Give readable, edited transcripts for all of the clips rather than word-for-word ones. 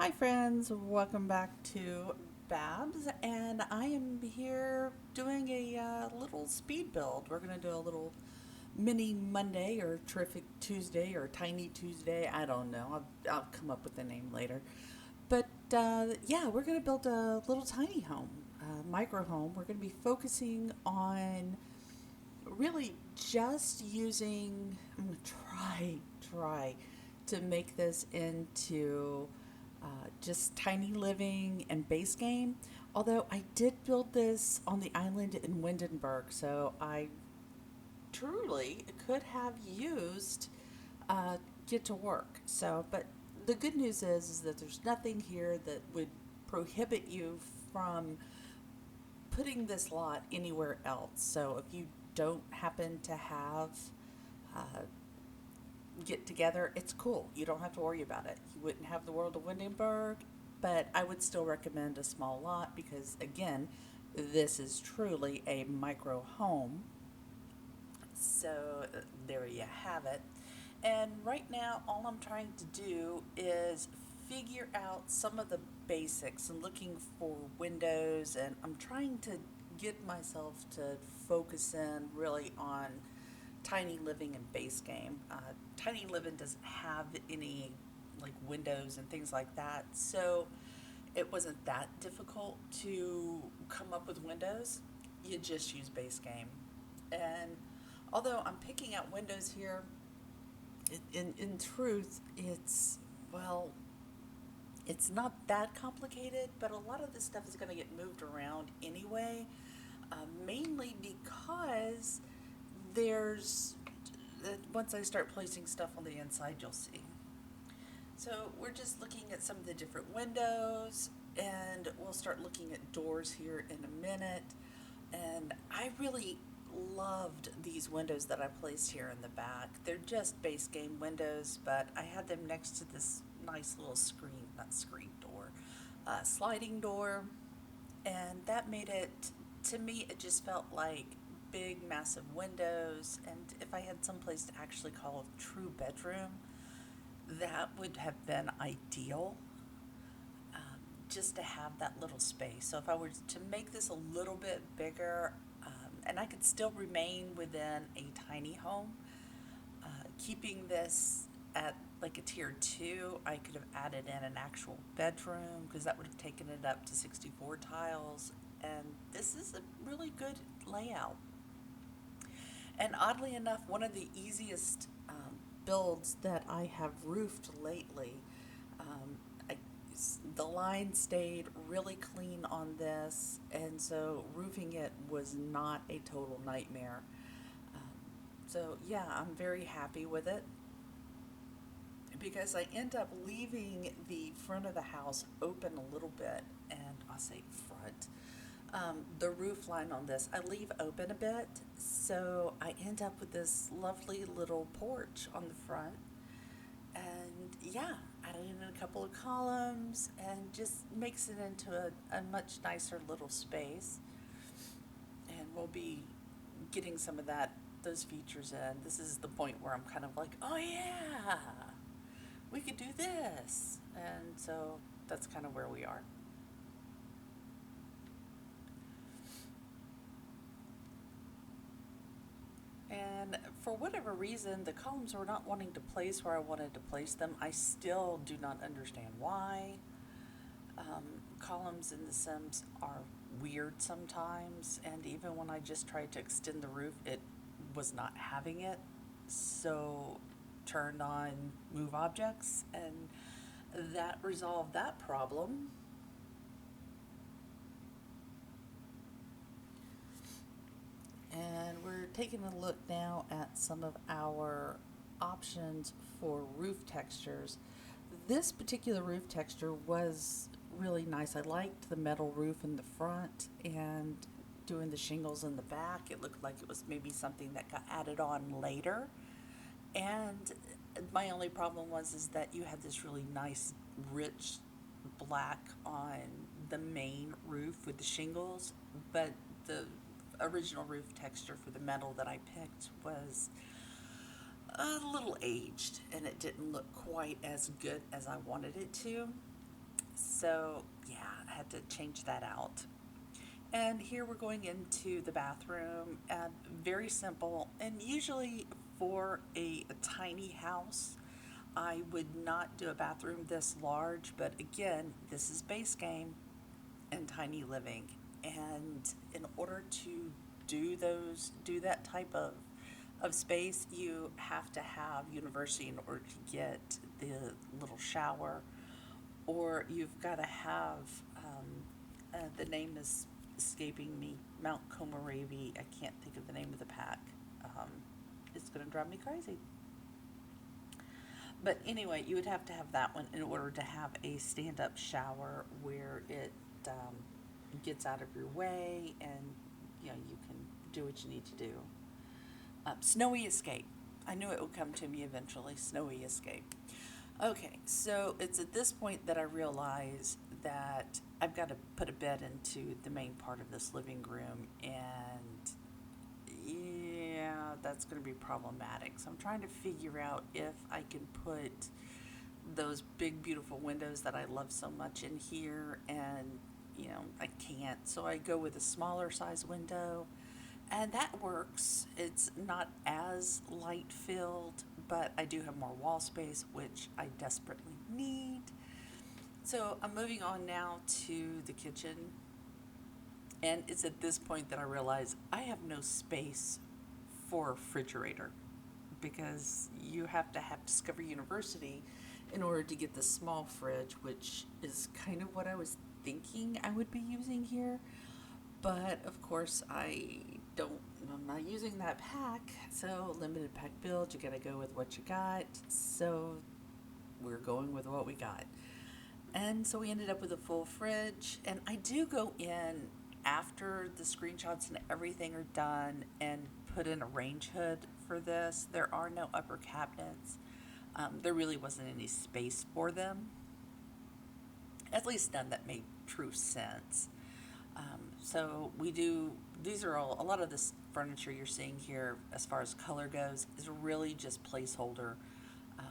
Hi, friends. Welcome back to Babs, and I am here doing a little speed build. We're going to do a little mini Monday or terrific Tuesday or tiny Tuesday. I don't know. I'll come up with a name later. But yeah, we're going to build a little tiny home, a micro home. We're going to be focusing on really just using, I'm going to try to make this into just tiny living and base game. Although I did build this on the island in Windenburg, so I truly could have used Get to Work. So, but the good news is that there's nothing here that would prohibit you from putting this lot anywhere else. So if you don't happen to have uh, get together, it's cool. You don't have to worry about it. You wouldn't have the World of Windenburg, but I would still recommend a small lot because, again, this is truly a micro home. So there you have it. And right now, all I'm trying to do is figure out some of the basics and looking for windows, and I'm trying to get myself to focus in really on Tiny Living and base game. Tiny Living doesn't have any like windows and things like that, so it wasn't that difficult to come up with windows. You just use base game. And although I'm picking out windows here, in truth, well, it's not that complicated, but a lot of this stuff is going to get moved around anyway, mainly because there's, once I start placing stuff on the inside, you'll see. So we're just looking at some of the different windows, and we'll start looking at doors here in a minute. And I really loved these windows that I placed here in the back. They're just base game windows, but I had them next to this nice little screen, not screen door, sliding door, and that made it, to me, it just felt like big, massive windows. And if I had someplace to actually call a true bedroom, that would have been ideal, just to have that little space. So if I were to make this a little bit bigger, and I could still remain within a tiny home, keeping this at like a tier two, I could have added in an actual bedroom because that would have taken it up to 64 tiles. And this is a really good layout. And oddly enough, one of the easiest builds that I have roofed lately. Um, I, the line stayed really clean on this, and so roofing it was not a total nightmare. Um, so, yeah, I'm very happy with it because I end up leaving the front of the house open a little bit, and I'll say front. The roof line on this I leave open a bit, so I end up with this lovely little porch on the front. And yeah, added in a couple of columns and just makes it into a much nicer little space. And we'll be getting some of those features in. This is the point where I'm kind of like, oh yeah, we could do this. And so that's kind of where we are. And for whatever reason, the columns were not wanting to place where I wanted to place them. I still do not understand why. Columns in The Sims are weird sometimes, and even when I just tried to extend the roof, it was not having it. So, turned on move objects, and that resolved that problem. And we're taking a look now at some of our options for roof textures. This particular roof texture was really nice. I liked the metal roof in the front and doing the shingles in the back. It looked like it was maybe something that got added on later. And my only problem was is that you had this really nice rich black on the main roof with the shingles, but the original roof texture for the metal that I picked was a little aged and it didn't look quite as good as I wanted it to. So, yeah, I had to change that out. And here we're going into the bathroom. Very simple. And usually for a tiny house, I would not do a bathroom this large. But again, this is base game and tiny living. And in order to do that type of space, you have to have university in order to get the little shower, or you've got to have the name is escaping me, Mount Komorebi. I can't think of the name of the pack. Um, it's going to drive me crazy. But anyway, you would have to have that one in order to have a stand up shower where it gets out of your way and you can do what you need to do. Snowy Escape. I knew it would come to me eventually. Snowy Escape. Okay, so it's at this point that I realize that I've got to put a bed into the main part of this living room, and yeah, that's going to be problematic. So I'm trying to figure out if I can put those big, beautiful windows that I love so much in here, and I can't. So I go with a smaller size window, and that works. It's not as light filled, but I do have more wall space, which I desperately need. So I'm moving on now to the kitchen, and it's at this point that I realize I have no space for a refrigerator because you have to have Discovery University in order to get the small fridge, which is kind of what I was thinking I would be using here. But of course, I'm not using that pack. So, limited pack build, you gotta go with what you got. So, we're going with what we got. And so, we ended up with a full fridge. And I do go in after the screenshots and everything are done and put in a range hood for this. There are no upper cabinets. There really wasn't any space for them, at least none that made true sense. So we do, these are all, a lot of this furniture you're seeing here as far as color goes is really just placeholder. Um,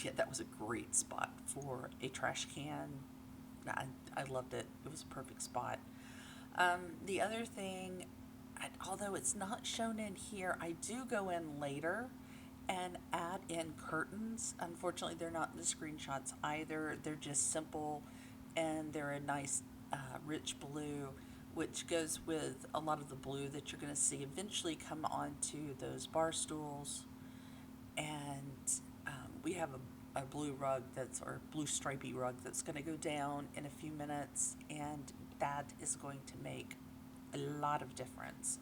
yeah, that was a great spot for a trash can. I loved it. It was a perfect spot. The other thing, although it's not shown in here, I do go in later and add in curtains. Unfortunately, they're not in the screenshots either. They're just simple and they're a nice rich blue, which goes with a lot of the blue that you're going to see eventually come onto those bar stools. And we have a blue rug or blue stripy rug that's going to go down in a few minutes, and that is going to make a lot of difference.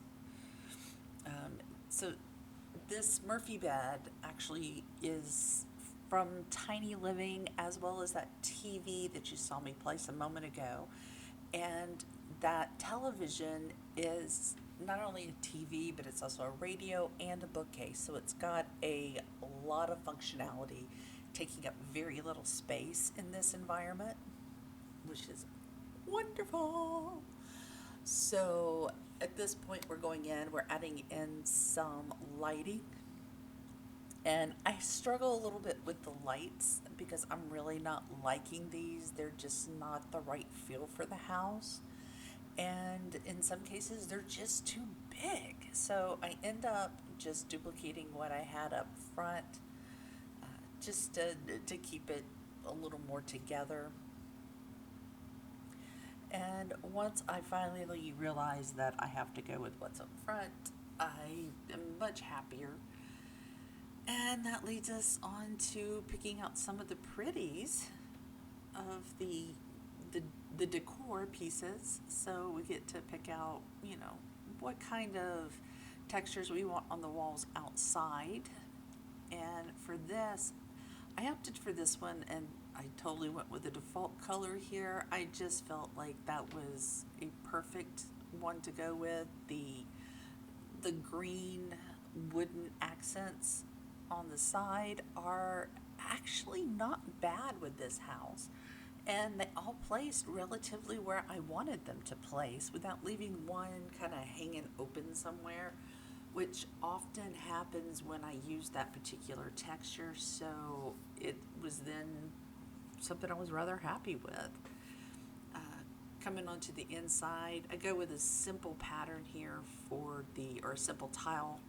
So this Murphy bed actually is from Tiny Living, as well as that TV that you saw me place a moment ago. And that television is not only a TV, but it's also a radio and a bookcase. So it's got a lot of functionality, taking up very little space in this environment, which is wonderful. So at this point, we're adding in some lighting. And I struggle a little bit with the lights because I'm really not liking these. They're just not the right feel for the house. And in some cases, they're just too big. So I end up just duplicating what I had up front, just to keep it a little more together. And once I finally realize that I have to go with what's up front, I am much happier. And that leads us on to picking out some of the pretties of the, the decor pieces. So we get to pick out, what kind of textures we want on the walls outside. And for this, I opted for this one, and I totally went with the default color here. I just felt like that was a perfect one to go with. The green wooden accents on the side are actually not bad with this house. And they all placed relatively where I wanted them to place without leaving one kind of hanging open somewhere, which often happens when I use that particular texture. So it was then something I was rather happy with. Uh, Coming onto the inside, I go with a simple pattern here or a simple tile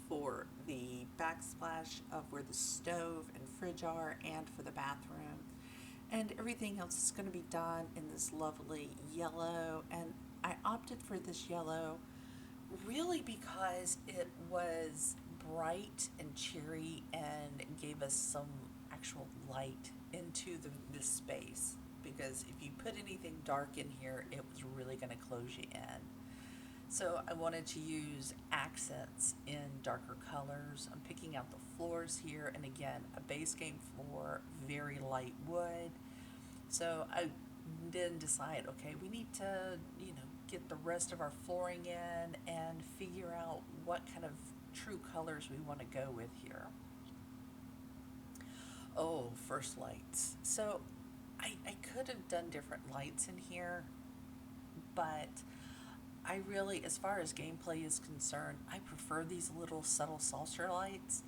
for the backsplash of where the stove and fridge are and for the bathroom. And everything else is going to be done in this lovely yellow. And I opted for this yellow really because it was bright and cheery and gave us some actual light into this space. Because if you put anything dark in here, it was really going to close you in. So I wanted to use accents in darker colors. I'm picking out the floors here, and again, a base game floor, very light wood. So I then decide, okay, we need to, get the rest of our flooring in and figure out what kind of true colors we want to go with here. Oh, first lights. So I could have done different lights in here, but I really, as far as gameplay is concerned, I prefer these little subtle saucer lights.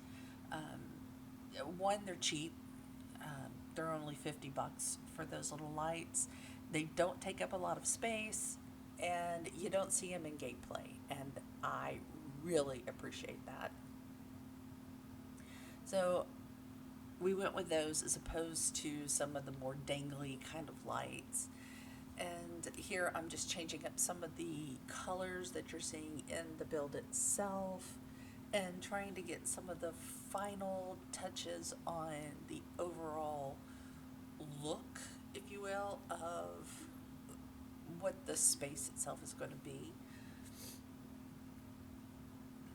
One, they're cheap. They're only $50 for those little lights. They don't take up a lot of space, and you don't see them in gameplay, and I really appreciate that. So we went with those as opposed to some of the more dangly kind of lights. And here I'm just changing up some of the colors that you're seeing in the build itself and trying to get some of the final touches on the overall look, if you will, of what the space itself is going to be.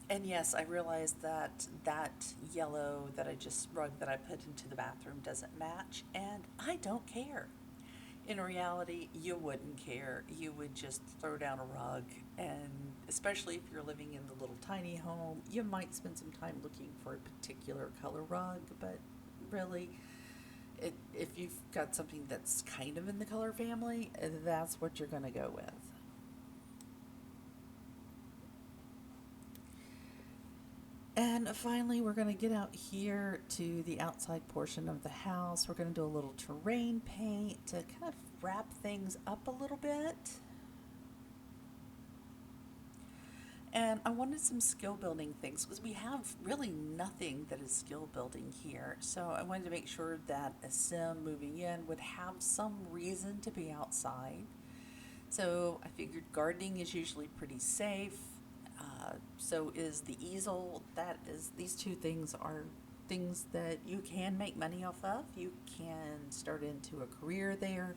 And yes, I realized that that yellow rug that I put into the bathroom doesn't match, and I don't care. In reality, you wouldn't care. You would just throw down a rug, and especially if you're living in the little tiny home, you might spend some time looking for a particular color rug, but really, if you've got something that's kind of in the color family, that's what you're going to go with. And finally, we're going to get out here to the outside portion of the house. We're going to do a little terrain paint to kind of wrap things up a little bit. And I wanted some skill building things because we have really nothing that is skill building here. So I wanted to make sure that a sim moving in would have some reason to be outside. So I figured gardening is usually pretty safe. So is the easel. These two things are things that you can make money off of. You can start into a career there.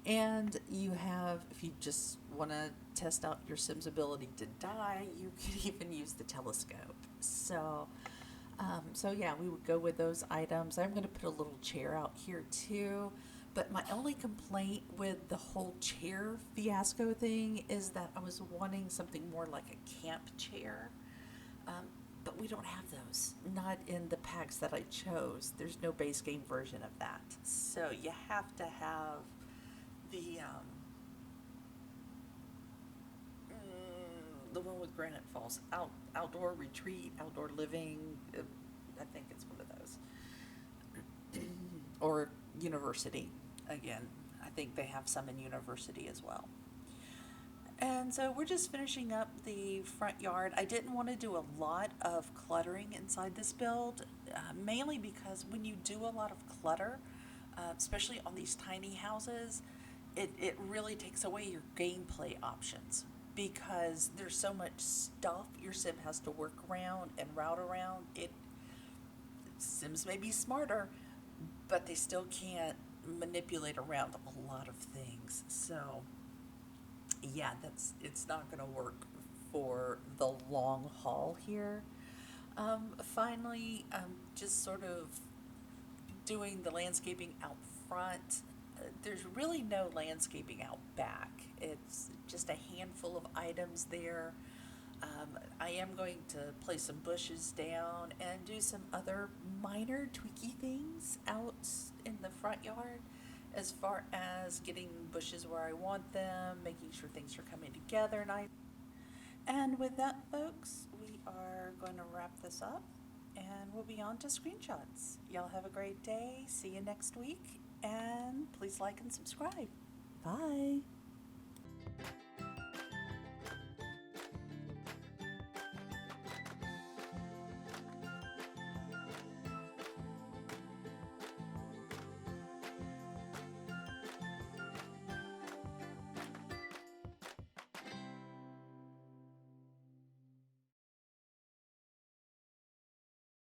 And you have, if you just want to test out your Sim's ability to die, you could even use the telescope. So yeah, we would go with those items. I'm going to put a little chair out here too. But my only complaint with the whole chair fiasco thing is that I was wanting something more like a camp chair. Um, but we don't have those. Not in the packs that I chose. There's no base game version of that. So you have to have the the one with Granite Falls, outdoor retreat, outdoor living. I think it's one of those, or university. Again, I think they have some in university as well. And so we're just finishing up the front yard. I didn't want to do a lot of cluttering inside this build, mainly because when you do a lot of clutter, especially on these tiny houses, it really takes away your gameplay options because there's so much stuff your sim has to work around and route around. Sims may be smarter, but they still can't manipulate around a lot of things. So yeah, it's not going to work for the long haul here. Finally, just sort of doing the landscaping out front. There's really no landscaping out back. It's just a handful of items there. I am going to place some bushes down and do some other minor tweaky things out in the front yard as far as getting bushes where I want them, making sure things are coming together nice. And with that, folks, we are going to wrap this up and we'll be on to screenshots. Y'all have a great day. See you next week. and please like and subscribe. Bye.